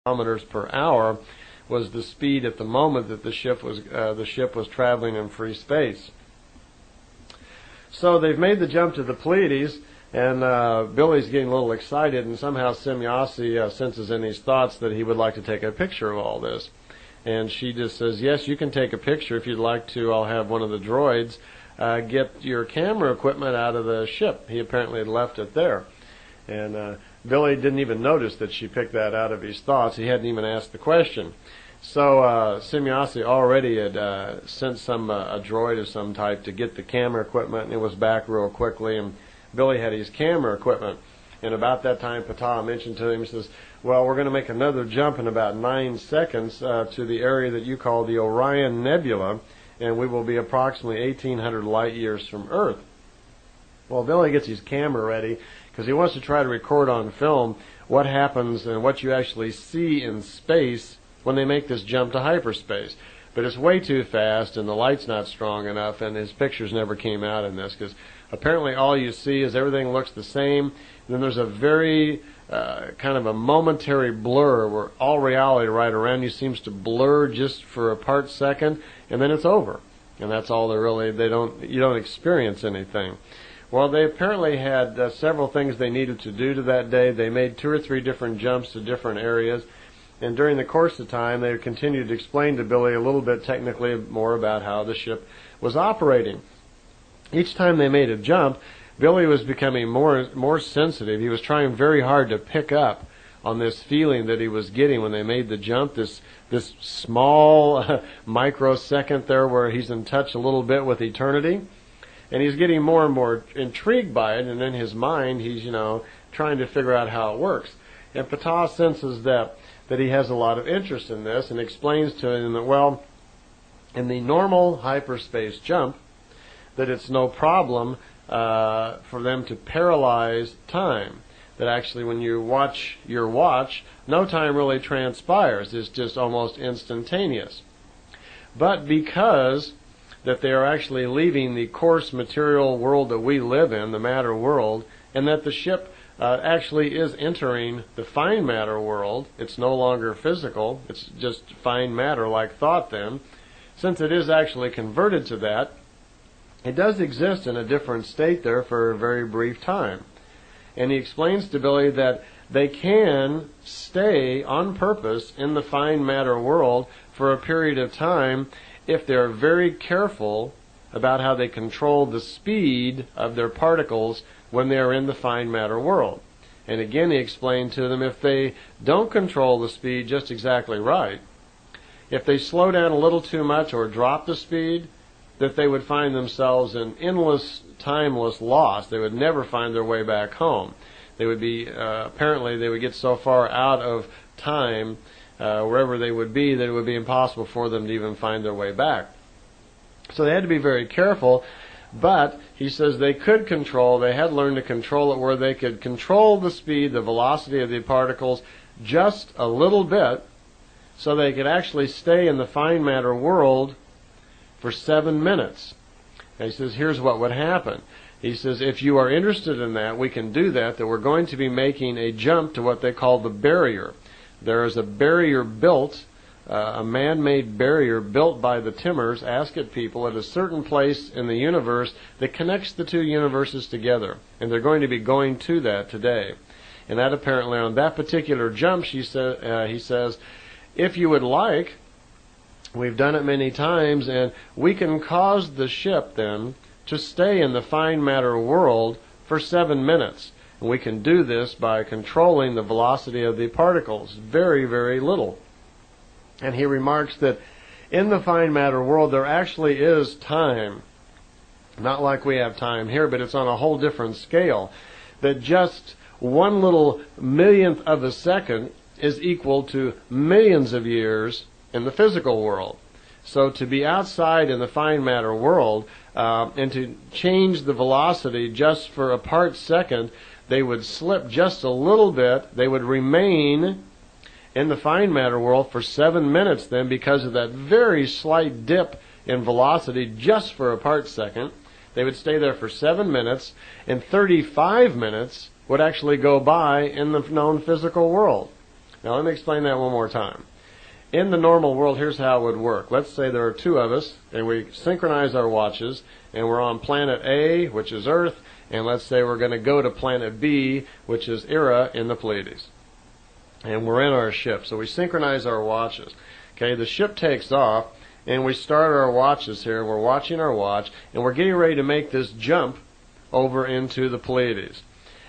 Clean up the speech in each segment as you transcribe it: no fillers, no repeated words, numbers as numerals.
kilometers per hour was the speed at the moment that the ship was traveling in free space. So they've made the jump to the Pleiades, and Billy's getting a little excited, and somehow Semjase senses in his thoughts that he would like to take a picture of all this. And she just says, yes, you can take a picture if you'd like to. I'll have one of the droids get your camera equipment out of the ship. He apparently had left it there. And Billy didn't even notice that she picked that out of his thoughts. He hadn't even asked the question. So Semjase already had sent a droid of some type to get the camera equipment, and it was back real quickly, and Billy had his camera equipment. And about that time, Ptah mentioned to him, he says, well, we're going to make another jump in about 9 seconds to the area that you call the Orion Nebula, and we will be approximately 1,800 light years from Earth. Well, Billy gets his camera ready because he wants to try to record on film what happens and what you actually see in space when they make this jump to hyperspace. But it's way too fast, and the light's not strong enough, and his pictures never came out in this, because apparently all you see is everything looks the same, and then there's a very kind of a momentary blur where all reality right around you seems to blur just for a part second, and then it's over. And that's all you don't experience anything. Well, they apparently had several things they needed to do to that day. They made 2 or 3 different jumps to different areas. And during the course of time, they continued to explain to Billy a little bit technically more about how the ship was operating. Each time they made a jump, Billy was becoming more sensitive. He was trying very hard to pick up on this feeling that he was getting when they made the jump, this small microsecond there where he's in touch a little bit with eternity. And he's getting more and more intrigued by it, and in his mind he's, trying to figure out how it works. And Ptah senses that he has a lot of interest in this, and explains to him that, well, in the normal hyperspace jump, that it's no problem for them to paralyze time. That actually when you watch your watch, no time really transpires. It's just almost instantaneous. But because that they are actually leaving the coarse material world that we live in, the matter world, and that the ship actually is entering the fine matter world. It's no longer physical. It's just fine matter like thought then. Since it is actually converted to that, it does exist in a different state there for a very brief time. And he explains to Billy that they can stay on purpose in the fine matter world for a period of time if they're very careful about how they control the speed of their particles when they are in the fine matter world. And again, he explained to them if they don't control the speed just exactly right, if they slow down a little too much or drop the speed, that they would find themselves in endless, timeless loss. They would never find their way back home. They would be, apparently, they would get so far out of time wherever they would be that it would be impossible for them to even find their way back. So they had to be very careful, but he says they had learned to control it where they could control the speed, the velocity of the particles just a little bit, so they could actually stay in the fine matter world for 7 minutes. And he says, here's what would happen. He says, if you are interested in that, we can do that we're going to be making a jump to what they call the barrier. There is a barrier built, a man-made barrier built by the Timmers, Ascot people, at a certain place in the universe that connects the 2 universes together. And they're going to be going to that today. And that apparently on that particular jump, he says, if you would like, we've done it many times, and we can cause the ship then to stay in the fine matter world for 7 minutes. And we can do this by controlling the velocity of the particles very, very little. And he remarks that in the fine matter world there actually is time. Not like we have time here, but it's on a whole different scale. That just 1 little millionth of a second is equal to millions of years in the physical world. So to be outside in the fine matter world and to change the velocity just for a part second, they would slip just a little bit. They would remain in the fine matter world for 7 minutes then because of that very slight dip in velocity just for a part second. They would stay there for 7 minutes, and 35 minutes would actually go by in the known physical world. Now let me explain that one more time. In the normal world, here's how it would work. Let's say there are two of us, and we synchronize our watches, and we're on planet A, which is Earth, and let's say we're going to go to planet B, which is Ira in the Pleiades. And we're in our ship, so we synchronize our watches. Okay, the ship takes off, and we start our watches here. We're watching our watch, and we're getting ready to make this jump over into the Pleiades.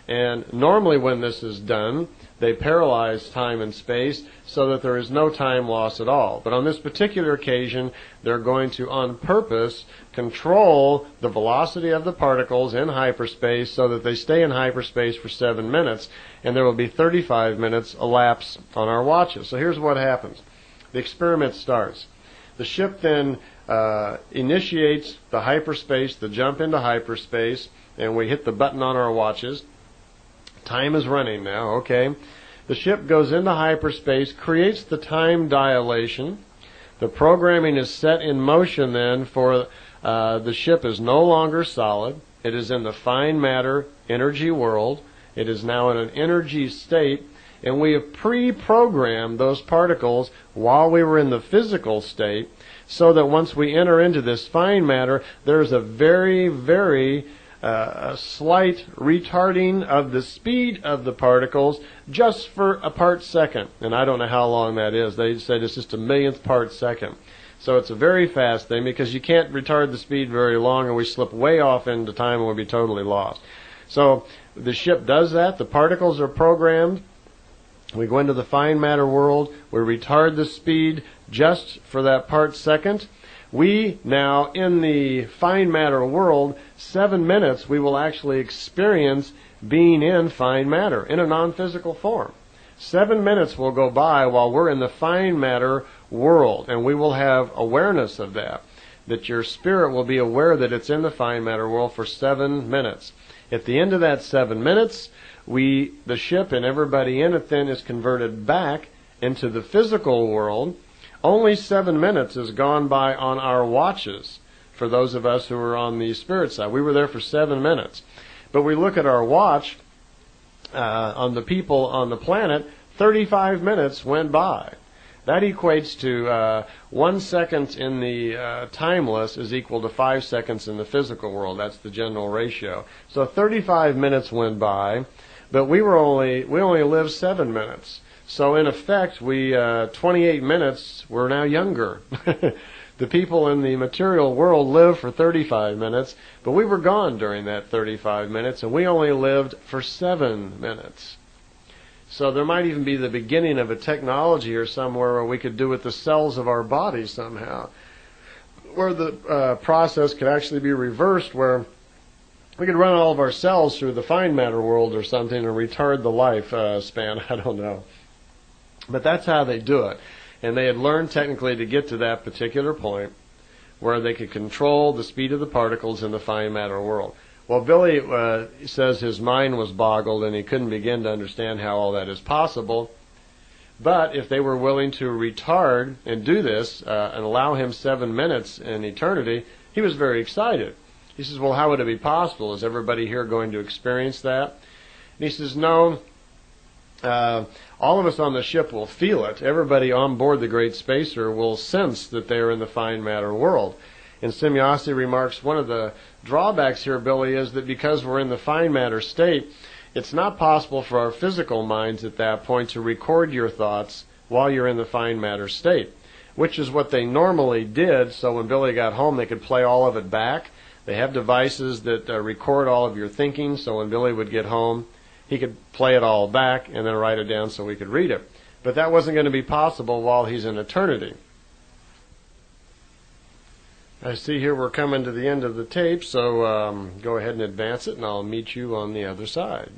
And normally when this is done, they paralyze time and space so that there is no time loss at all. But on this particular occasion, they're going to, on purpose, control the velocity of the particles in hyperspace so that they stay in hyperspace for 7 minutes, and there will be 35 minutes elapse on our watches. So here's what happens. The experiment starts. The ship then initiates the hyperspace, the jump into hyperspace, and we hit the button on our watches. Time is running now, okay. The ship goes into hyperspace, creates the time dilation. The programming is set in motion then for the ship is no longer solid. It is in the fine matter energy world. It is now in an energy state, and we have pre-programmed those particles while we were in the physical state so that once we enter into this fine matter, there's a very, very a slight retarding of the speed of the particles just for a part second. And I don't know how long that is. They said it's just a millionth part second. So it's a very fast thing because you can't retard the speed very long or we slip way off into time and we'll be totally lost. So the ship does that. The particles are programmed. We go into the fine matter world. We retard the speed just for that part second. We now, in the fine matter world, 7 minutes we will actually experience being in fine matter, in a non-physical form. 7 minutes will go by while we're in the fine matter world, and we will have awareness of that your spirit will be aware that it's in the fine matter world for 7 minutes. At the end of that 7 minutes, the ship and everybody in it then is converted back into the physical world. Only 7 minutes has gone by on our watches for those of us who are on the spirit side. We were there for 7 minutes. But we look at our watch, on the people on the planet, 35 minutes went by. That equates to 1 second in the timeless is equal to 5 seconds in the physical world. That's the general ratio. So 35 minutes went by, but we only lived 7 minutes. So in effect, 28 minutes, we're now younger. The people in the material world lived for 35 minutes, but we were gone during that 35 minutes, and we only lived for 7 minutes. So there might even be the beginning of a technology or somewhere where we could do with the cells of our body somehow, where the process could actually be reversed, where we could run all of our cells through the fine matter world or something and retard the life span. I don't know. But that's how they do it. And they had learned technically to get to that particular point where they could control the speed of the particles in the fine matter world. Well, Billy says his mind was boggled and he couldn't begin to understand how all that is possible. But if they were willing to retard and do this and allow him 7 minutes in eternity, he was very excited. He says, well, how would it be possible? Is everybody here going to experience that? And he says, no. All of us on the ship will feel it. Everybody on board the Great Spacer will sense that they are in the fine matter world. And Semjase remarks, one of the drawbacks here, Billy, is that because we're in the fine matter state, it's not possible for our physical minds at that point to record your thoughts while you're in the fine matter state, which is what they normally did. So when Billy got home, they could play all of it back. They have devices that record all of your thinking, so when Billy would get home, he could play it all back and then write it down so we could read it. But that wasn't going to be possible while he's in eternity. I see here we're coming to the end of the tape, so go ahead and advance it, and I'll meet you on the other side.